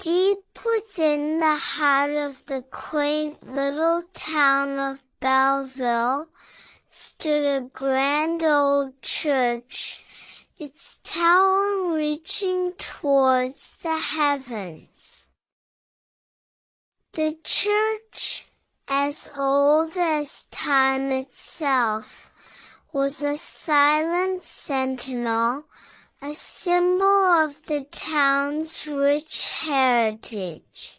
Deep within the heart of the quaint little town of Bellville stood a grand old church, its tower reaching towards the heavens. The church, as old as time itself, was a silent sentinel, a symbol of the town's rich heritage.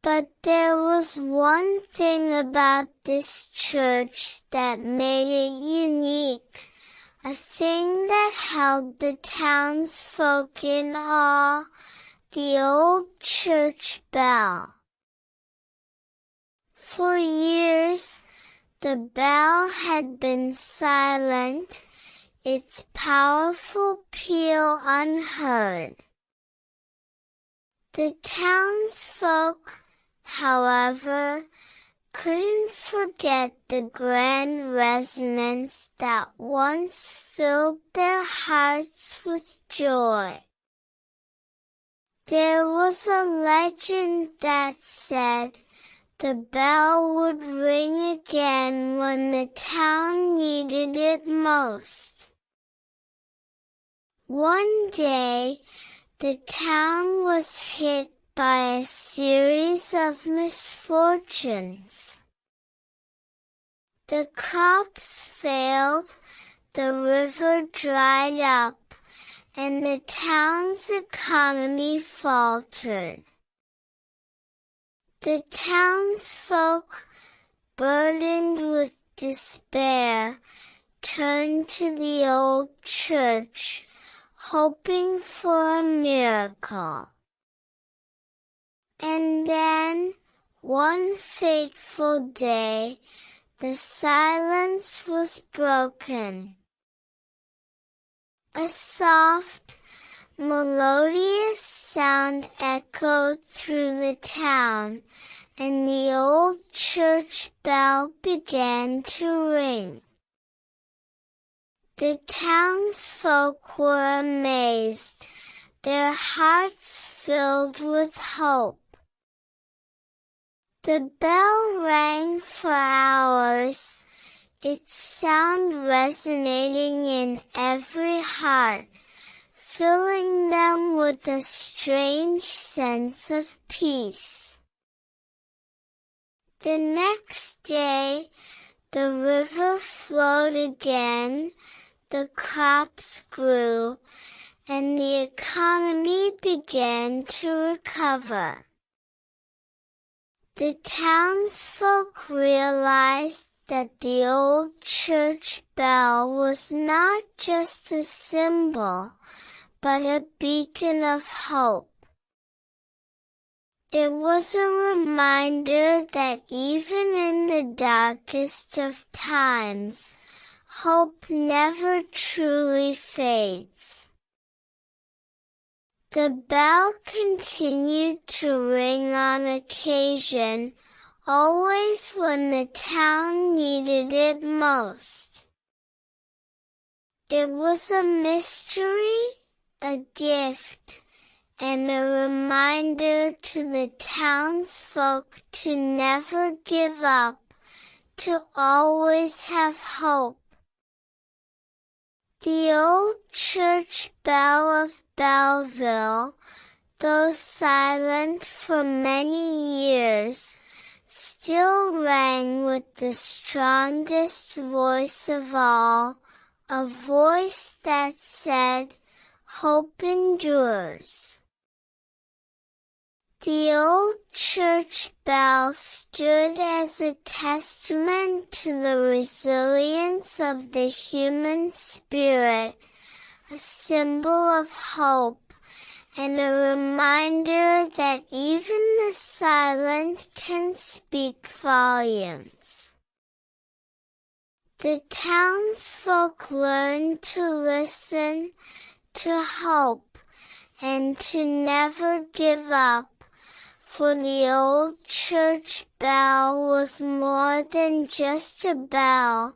But there was one thing about this church that made it unique, a thing that held the townsfolk in awe, the old church bell. For years, the bell had been silent, its powerful peal unheard. The townsfolk, however, couldn't forget the grand resonance that once filled their hearts with joy. There was a legend that said the bell would ring again when the town needed it most. One day, the town was hit by a series of misfortunes. The crops failed, the river dried up, and the town's economy faltered. The townsfolk, burdened with despair, turned to the old church, hoping for a miracle. And then, one fateful day, the silence was broken. A soft, melodious sound echoed through the town, and the old church bell began to ring. The townsfolk were amazed, their hearts filled with hope. The bell rang for hours, its sound resonating in every heart, filling them with a strange sense of peace. The next day, the river flowed again, the crops grew, and the economy began to recover. The townsfolk realized that the old church bell was not just a symbol, but a beacon of hope. It was a reminder that even in the darkest of times, hope never truly fades. The bell continued to ring on occasion, always when the town needed it most. It was a mystery, a gift, and a reminder to the townsfolk to never give up, to always have hope. The old church bell of Bellville, though silent for many years, still rang with the strongest voice of all, a voice that said, "Hope endures." The old church bell stood as a testament to the resilience of the human spirit, a symbol of hope, and a reminder that even the silent can speak volumes. The townsfolk learned to listen, to hope, and to never give up, for the old church bell was more than just a bell,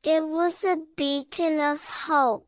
it was a beacon of hope.